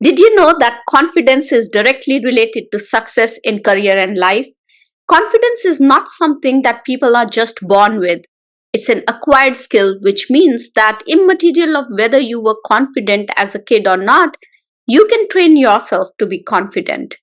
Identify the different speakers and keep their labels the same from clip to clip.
Speaker 1: Did you know that confidence is directly related to success in career and life? Confidence is not something that people are just born with. It's an acquired skill, which means that immaterial of whether you were confident as a kid or not, you can train yourself to be confident.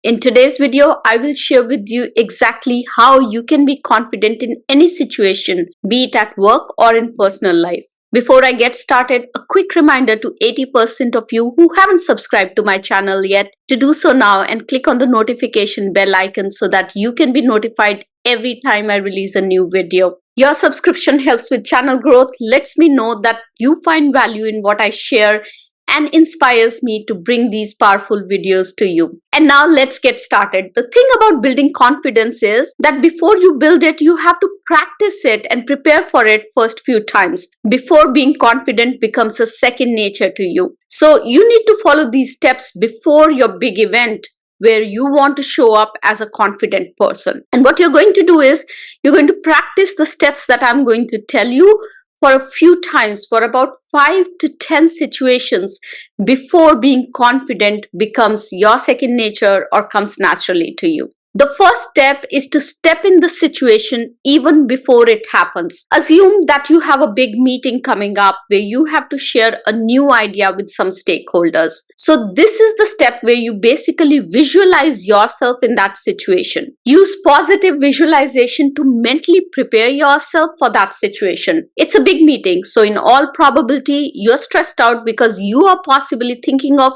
Speaker 1: In today's video, I will share with you exactly how you can be confident in any situation, be it at work or in personal life. Before I get started, a quick reminder to 80% of you who haven't subscribed to my channel yet to do so now and click on the notification bell icon so that you can be notified every time I release a new video. Your subscription helps with channel growth, lets me know that you find value in what I share, and inspires me to bring these powerful videos to you. And now let's get started. The thing about building confidence is that before you build it, you have to practice it and prepare for it first few times before being confident becomes a second nature to you. So you need to follow these steps before your big event where you want to show up as a confident person. And what you're going to do is you're going to practice the steps that I'm going to tell you for a few times, for about 5 to 10 situations before being confident becomes your second nature or comes naturally to you. The first step is to step in the situation even before it happens. Assume that you have a big meeting coming up where you have to share a new idea with some stakeholders. So this is the step where you basically visualize yourself in that situation. Use positive visualization to mentally prepare yourself for that situation. It's a big meeting, so in all probability, you're stressed out because you are possibly thinking of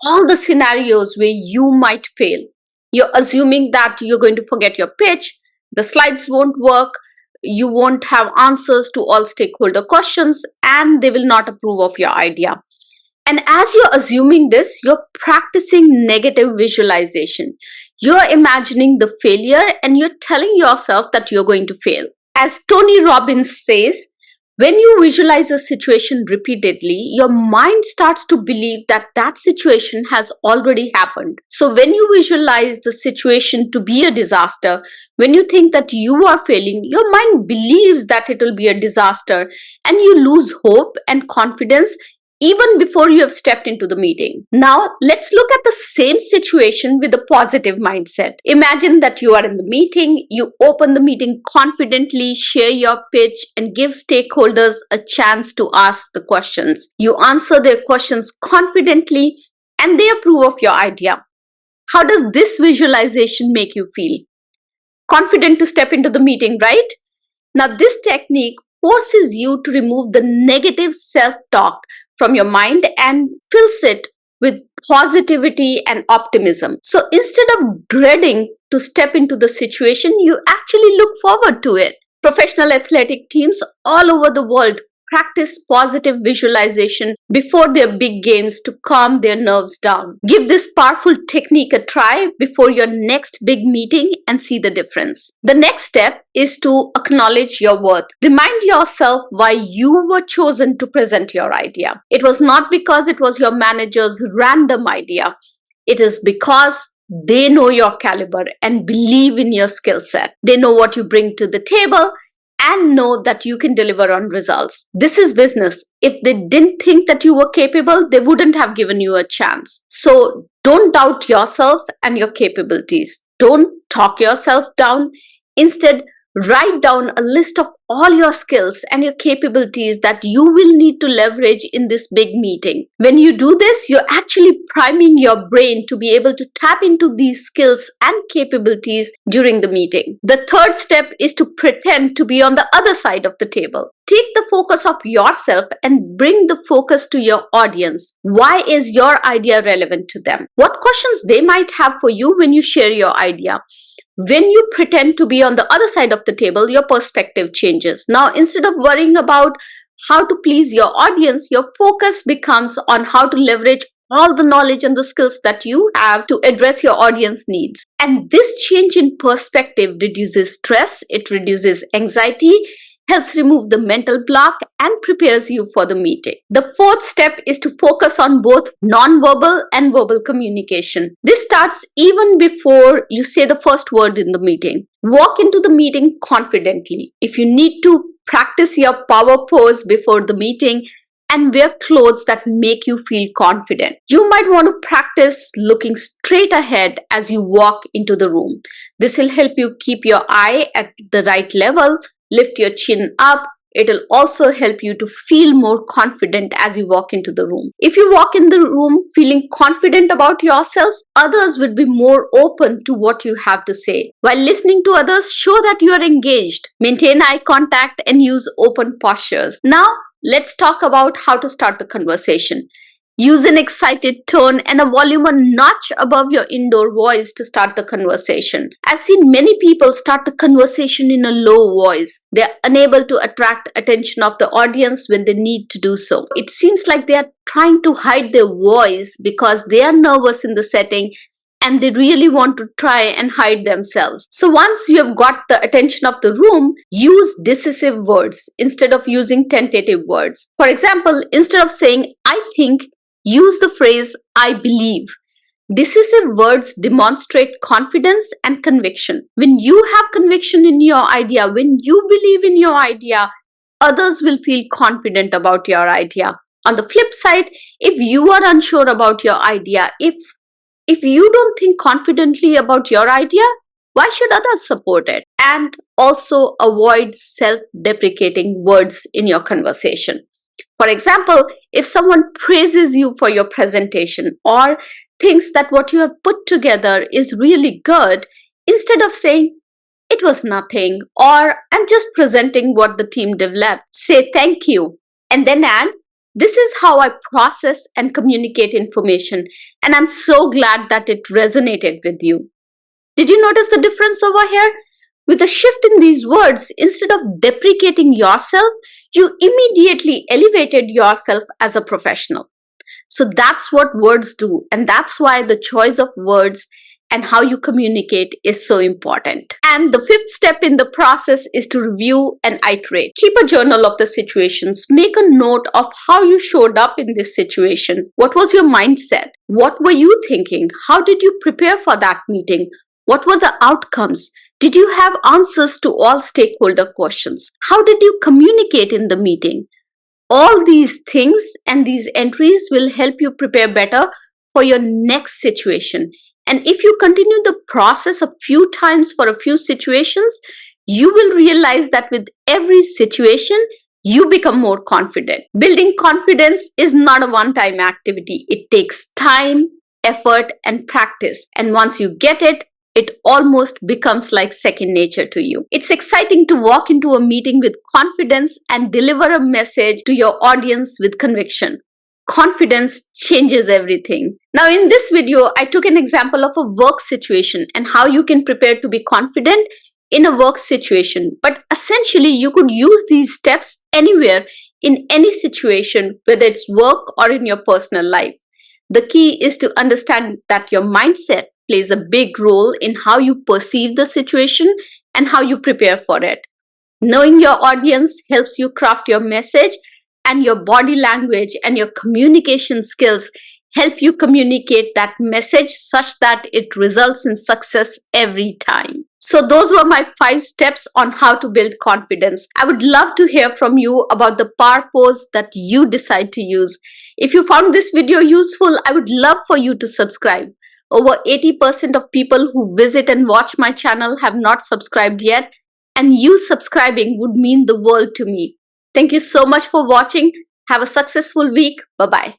Speaker 1: all the scenarios where you might fail. You're assuming that you're going to forget your pitch, the slides won't work, you won't have answers to all stakeholder questions, and they will not approve of your idea. And as you're assuming this, you're practicing negative visualization. You're imagining the failure and you're telling yourself that you're going to fail. As Tony Robbins says, when you visualize a situation repeatedly, your mind starts to believe that that situation has already happened. So when you visualize the situation to be a disaster, when you think that you are failing, your mind believes that it will be a disaster and you lose hope and confidence even before you have stepped into the meeting. Now, let's look at the same situation with a positive mindset. Imagine that you are in the meeting, you open the meeting confidently, share your pitch, and give stakeholders a chance to ask the questions. You answer their questions confidently, and they approve of your idea. How does this visualization make you feel? Confident to step into the meeting, right? Now, this technique forces you to remove the negative self-talk from your mind and fills it with positivity and optimism. So instead of dreading to step into the situation, you actually look forward to it. Professional athletic teams all over the world practice positive visualization before their big games to calm their nerves down. Give this powerful technique a try before your next big meeting and see the difference. The next step is to acknowledge your worth. Remind yourself why you were chosen to present your idea. It was not because it was your manager's random idea. It is because they know your caliber and believe in your skill set. They know what you bring to the table and know that you can deliver on results. This is business. If they didn't think that you were capable, they wouldn't have given you a chance. So don't doubt yourself and your capabilities. Don't talk yourself down. Instead, write down a list of all your skills and your capabilities that you will need to leverage in this big meeting. When you do this, you're actually priming your brain to be able to tap into these skills and capabilities during the meeting. The third step is to pretend to be on the other side of the table. Take the focus off yourself and bring the focus to your audience. Why is your idea relevant to them? What questions they might have for you when you share your idea? When you pretend to be on the other side of the table, your perspective changes. Now, instead of worrying about how to please your audience, your focus becomes on how to leverage all the knowledge and the skills that you have to address your audience needs. And this change in perspective reduces stress, it reduces anxiety, helps remove the mental block and prepares you for the meeting. The fourth step is to focus on both non-verbal and verbal communication. This starts even before you say the first word in the meeting. Walk into the meeting confidently. If you need to, practice your power pose before the meeting and wear clothes that make you feel confident. You might want to practice looking straight ahead as you walk into the room. This will help you keep your eye at the right level, lift your chin up. It'll also help you to feel more confident as you walk into the room. If you walk in the room feeling confident about yourselves, others will be more open to what you have to say. While listening to others, show that you are engaged. Maintain eye contact and use open postures. Now, let's talk about how to start the conversation. Use an excited tone and a volume a notch above your indoor voice to start the conversation. I've seen many people start the conversation in a low voice. They're unable to attract attention of the audience when they need to do so. It seems like they are trying to hide their voice because they are nervous in the setting and they really want to try and hide themselves. So once you have got the attention of the room, use decisive words instead of using tentative words. For example, instead of saying, "I think," use the phrase, "I believe." Decisive words demonstrate confidence and conviction. When you have conviction in your idea, when you believe in your idea, others will feel confident about your idea. On the flip side, if you are unsure about your idea, if you don't think confidently about your idea, why should others support it? And also avoid self-deprecating words in your conversation. For example, if someone praises you for your presentation or thinks that what you have put together is really good, instead of saying, "It was nothing," or "I'm just presenting what the team developed," say "thank you," and then add, "This is how I process and communicate information, and I'm so glad that it resonated with you." Did you notice the difference over here? With a shift in these words, instead of deprecating yourself, you immediately elevated yourself as a professional. So that's what words do, and that's why the choice of words and how you communicate is so important. And the fifth step in the process is to review and iterate. Keep a journal of the situations. Make a note of how you showed up in this situation. What was your mindset? What were you thinking? How did you prepare for that meeting? What were the outcomes? Did you have answers to all stakeholder questions? How did you communicate in the meeting? All these things and these entries will help you prepare better for your next situation. And if you continue the process a few times for a few situations, you will realize that with every situation, you become more confident. Building confidence is not a one-time activity. It takes time, effort, and practice. And once you get it, it almost becomes like second nature to you. It's exciting to walk into a meeting with confidence and deliver a message to your audience with conviction. Confidence changes everything. Now, in this video, I took an example of a work situation and how you can prepare to be confident in a work situation. But essentially, you could use these steps anywhere in any situation, whether it's work or in your personal life. The key is to understand that your mindset plays a big role in how you perceive the situation and how you prepare for it. Knowing your audience helps you craft your message, and your body language and your communication skills help you communicate that message such that it results in success every time. So those were my 5 steps on how to build confidence. I would love to hear from you about the power pose that you decide to use. If you found this video useful, I would love for you to subscribe. Over 80% of people who visit and watch my channel have not subscribed yet, and you subscribing would mean the world to me. Thank you so much for watching. Have a successful week. Bye-bye.